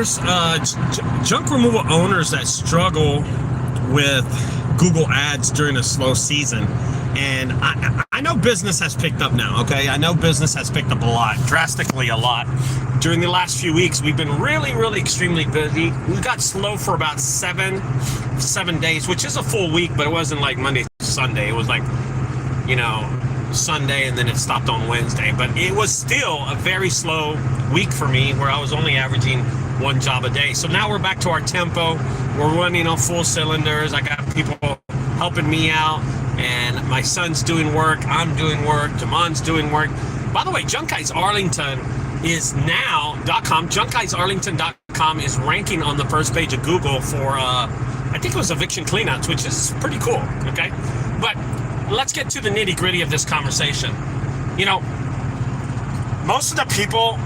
owners, junk removal owners that struggle with Google ads during a slow season. And I know business has picked up now, okay? I know business has picked up a lot, drastically a lot. During the last few weeks, we've been really, really extremely busy. We got slow for about seven days, which is a full week, but it wasn't like Monday to Sunday. It was like, Sunday, and then it stopped on Wednesday. But it was still a very slow week for me, where I was only averaging one job a day. So now we're back to our tempo. We're running on full cylinders. I got people helping me out, and my son's doing work. I'm doing work. Jamon's doing work. By the way, junkguysarlington is now.com. junkguysarlington.com is ranking on the first page of Google for I think it was eviction cleanouts, which is pretty cool. Okay, but let's get to the nitty-gritty of this conversation. Most of the people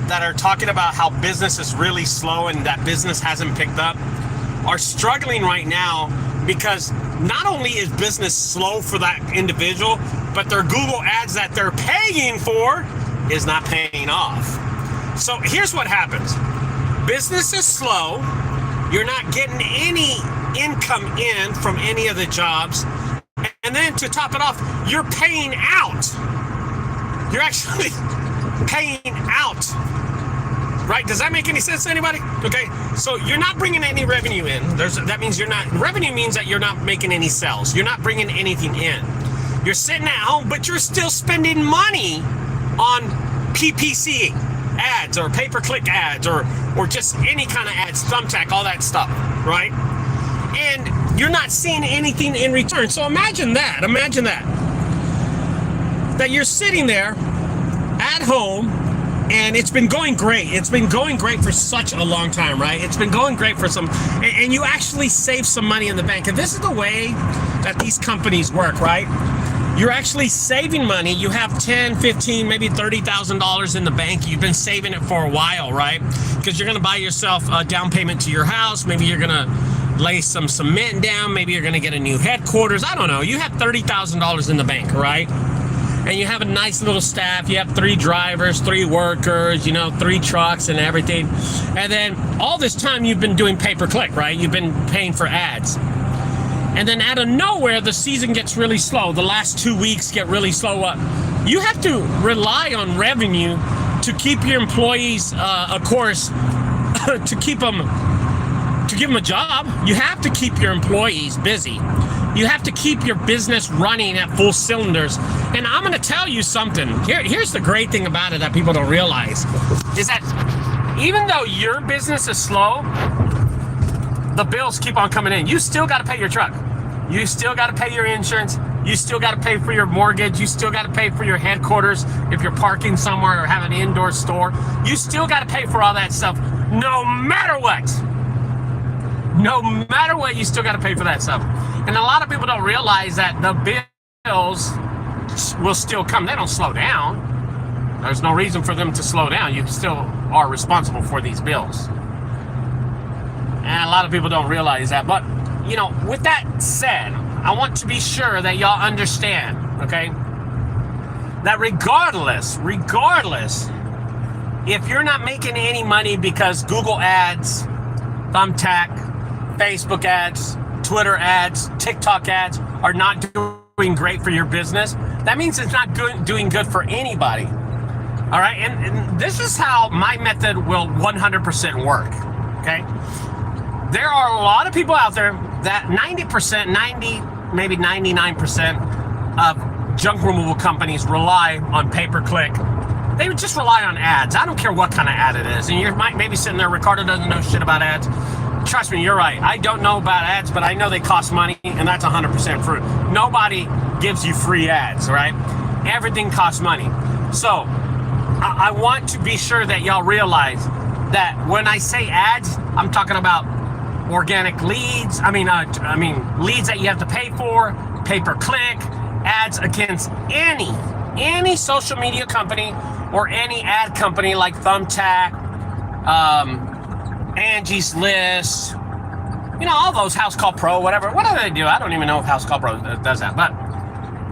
that are talking about how business is really slow and that business hasn't picked up are struggling right now, because not only is business slow for that individual, but their Google ads that they're paying for is not paying off. So here's what happens. Business is slow. You're not getting any income in from any of the jobs. And then to top it off, you're paying out. You're actually paying out. Right? Does that make any sense to anybody? Okay. So you're not bringing any revenue in. That means revenue means that you're not making any sales. You're not bringing anything in. You're sitting at home, but you're still spending money on PPC ads or pay-per-click ads or just any kind of ads, thumbtack, all that stuff, right? And you're not seeing anything in return. So imagine that you're sitting there at home, and it's been going great. It's been going great for such a long time, right? It's been going great for and you actually save some money in the bank. And this is the way that these companies work, right? You're actually saving money. You have $10, $15, maybe $30,000 in the bank. You've been saving it for a while, right? Because you're going to buy yourself a down payment to your house. Maybe you're going to lay some cement down. Maybe you're going to get a new headquarters. I don't know. You have $30,000 in the bank, right? And you have a nice little staff. You have 3 drivers, 3 workers, 3 trucks and everything. And then all this time you've been doing pay-per-click, right? You've been paying for ads. And then out of nowhere, the season gets really slow. The last 2 weeks get really slow up. You have to rely on revenue to keep your employees, of course, to give them a job. You have to keep your employees busy. You have to keep your business running at full cylinders. And I'm going to tell you something. Here's the great thing about it that people don't realize, is that even though your business is slow, the bills keep on coming in. You still got to pay your truck. You still got to pay your insurance. You still got to pay for your mortgage. You still got to pay for your headquarters if you're parking somewhere or have an indoor store. You still got to pay for all that stuff, no matter what. No matter what, you still got to pay for that stuff. And a lot of people don't realize that the bills will still come. They don't slow down. There's no reason for them to slow down. You still are responsible for these bills. And a lot of people don't realize that. But, with that said, I want to be sure that y'all understand, okay, that regardless, if you're not making any money because Google ads, thumbtack, Facebook ads, Twitter ads, TikTok ads are not doing great for your business, that means it's not doing good for anybody. All right, and this is how my method will 100% work, okay? There are a lot of people out there that 90%, maybe 99% of junk removal companies rely on pay-per-click. They would just rely on ads. I don't care what kind of ad it is. And you're maybe sitting there, Ricardo doesn't know shit about ads. Trust me, you're right. I don't know about ads, but I know they cost money, and that's 100% true. Nobody gives you free ads, right? Everything costs money. So I want to be sure that y'all realize that when I say ads, I'm talking about organic leads. I mean, leads that you have to pay for, pay-per-click, ads against any social media company or any ad company like Thumbtack, Angie's List, all those, House Call Pro, whatever. What do they do? I don't even know if House Call Pro does that, but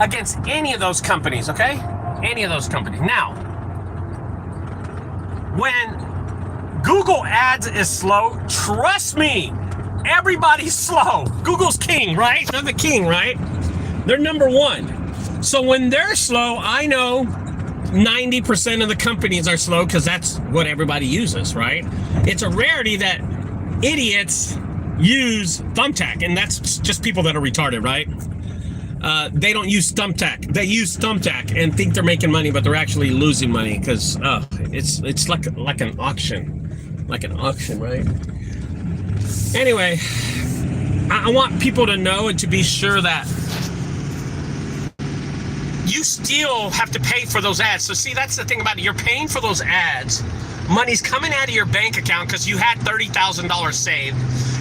against any of those companies, okay? Any of those companies. Now, when Google Google Ads is slow. Trust me, everybody's slow. Google's king, right? They're the king, right? They're number one. So when they're slow, I know 90% of the companies are slow because that's what everybody uses, right? It's a rarity that idiots use Thumbtack, and that's just people that are retarded, right? They don't use Thumbtack. They use Thumbtack and think they're making money, but they're actually losing money because it's like an auction, right? Anyway, I want people to know and to be sure that you still have to pay for those ads. So see, that's the thing about it. You're paying for those ads. Money's coming out of your bank account because you had $30,000 saved.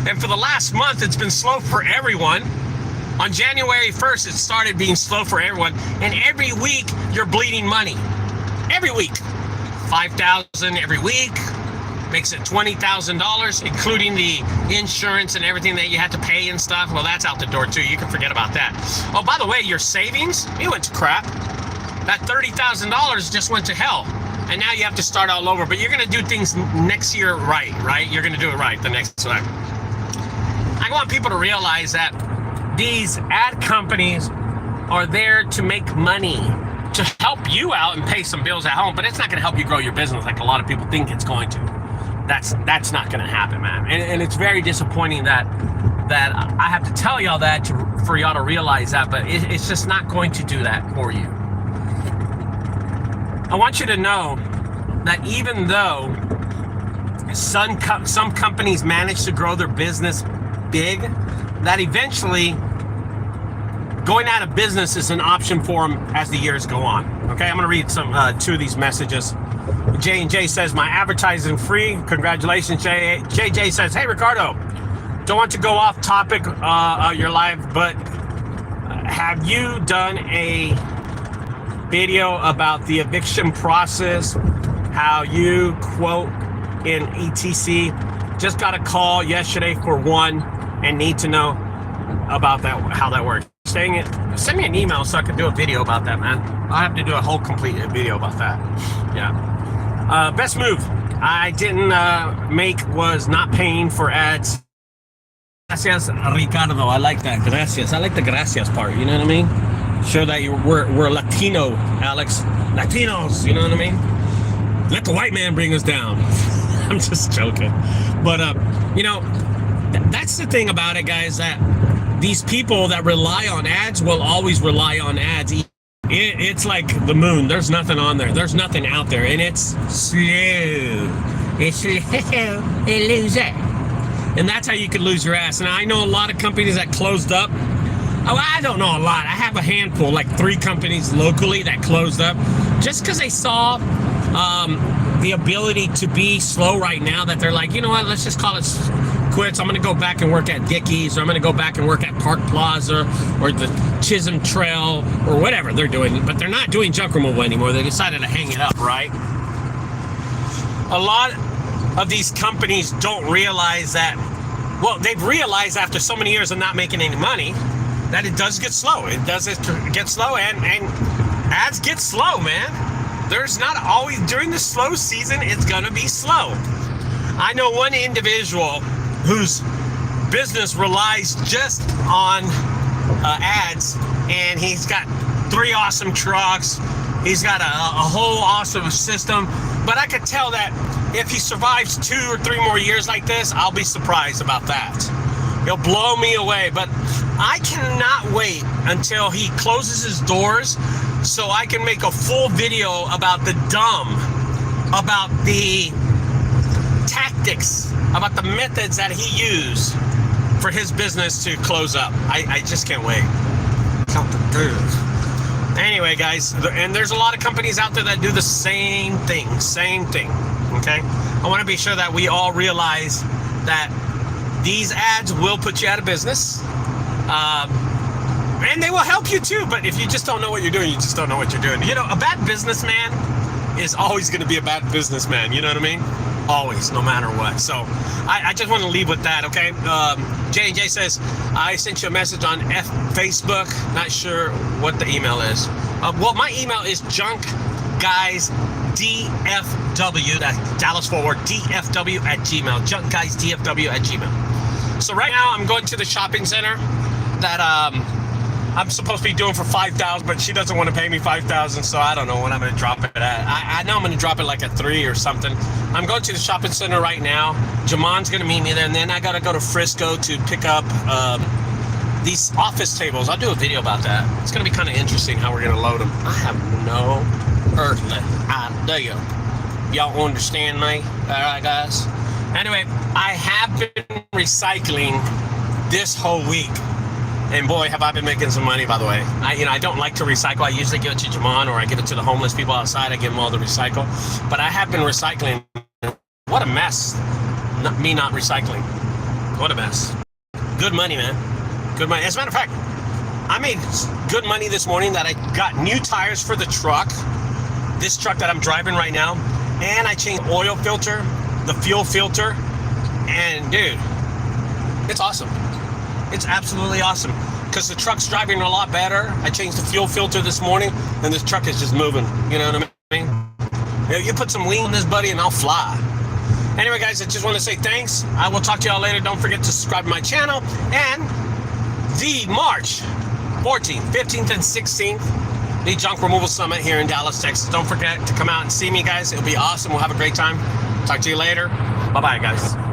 And for the last month, it's been slow for everyone. On January 1st, it started being slow for everyone. And every week, you're bleeding money. Every week. $5,000 every week. Makes it $20,000, including the insurance and everything that you had to pay and stuff. Well, that's out the door too. You can forget about that. Oh, by the way, your savings, it went to crap. That $30,000 just went to hell. And now you have to start all over. But you're going to do things next year right? You're going to do it right the next time. I want people to realize that these ad companies are there to make money, to help you out and pay some bills at home, but it's not going to help you grow your business like a lot of people think it's going to. That's not going to happen, man. And it's very disappointing that I have to tell y'all that for y'all to realize that, but it's just not going to do that for you. I want you to know that even though some companies manage to grow their business big, that eventually going out of business is an option for them as the years go on. Okay, I'm going to read two of these messages. J&J says, my advertising free. Congratulations, JJ says, hey, Ricardo, don't want to go off topic your live, but have you done a video about the eviction process, how you quote in ETC? Just got a call yesterday for one and need to know about that, how that works. Send me an email so I can do a video about that, man. I'll have to do a whole complete video about that. Yeah. Best move I didn't make was not paying for ads. Gracias, Ricardo. I like that. Gracias. I like the gracias part. You know what I mean? Show that we're Latino, Alex. Latinos. You know what I mean? Let the white man bring us down. I'm just joking. But that's the thing about it, guys. That these people that rely on ads will always rely on ads. It's like the moon. There's nothing on there. There's nothing out there. And it's slow. It's slow. It lose it. And that's how you could lose your ass. And I know a lot of companies that closed up. Oh, I don't know a lot. I have a handful, like 3 companies locally that closed up just because they saw the ability to be slow right now, that they're like, you know what, let's just call it quits. I'm going to go back and work at Dickies, or I'm going to go back and work at Park Plaza or the Chisholm Trail or whatever they're doing. But they're not doing junk removal anymore. They decided to hang it up, right? A lot of these companies don't realize that, well, they've realized after so many years of not making any money that it does get slow. It does get slow, and ads get slow, man. There's not always, during the slow season, it's going to be slow. I know one individual whose business relies just on ads, and he's got 3 awesome trucks. He's got a whole awesome system. But I could tell that if he survives 2 or 3 more years like this, I'll be surprised about that. He'll blow me away. But I cannot wait until he closes his doors so I can make a full video about the about the tactics, about the methods that he used for his business to close up. I just can't wait. Count the dudes. Anyway, guys, and there's a lot of companies out there that do the same thing, okay? I want to be sure that we all realize that these ads will put you out of business. And they will help you too, but if you just don't know what you're doing, you just don't know what you're doing. You know, a bad businessman is always going to be a bad businessman, you know what I mean? Always, no matter what. So I just want to leave with that, okay? J&J says, I sent you a message on Facebook. Not sure what the email is. Well, my email is junkguysdfw that's Dallas Fort Worth, DFW at Gmail, junkguysdfw at Gmail. So right now I'm going to the shopping center that I'm supposed to be doing for $5,000, but she doesn't want to pay me $5,000, so I don't know when I'm going to drop it at. I know I'm going to drop it like at 3 or something. I'm going to the shopping center right now. Jamon's going to meet me there, and then I got to go to Frisco to pick up these office tables. I'll do a video about that. It's going to be kind of interesting how we're going to load them. I have no earthly idea. Y'all understand me? All right, guys? Anyway, I have been recycling this whole week. And boy, have I been making some money, by the way. I don't like to recycle. I usually give it to Jamon, or I give it to the homeless people outside. I give them all the recycle. But I have been recycling. What a mess. Me not recycling. What a mess. Good money, man. Good money. As a matter of fact, I made good money this morning that I got new tires for the truck. This truck that I'm driving right now. And I changed the oil filter, the fuel filter. And dude, it's awesome. It's absolutely awesome because the truck's driving a lot better. I changed the fuel filter this morning, and this truck is just moving. You know what I mean? You put some lean on this, buddy, and I'll fly. Anyway, guys, I just want to say thanks. I will talk to y'all later. Don't forget to subscribe to my channel. And the March 14th, 15th, and 16th, the Junk Removal Summit here in Dallas, Texas. Don't forget to come out and see me, guys. It'll be awesome. We'll have a great time. Talk to you later. Bye-bye, guys.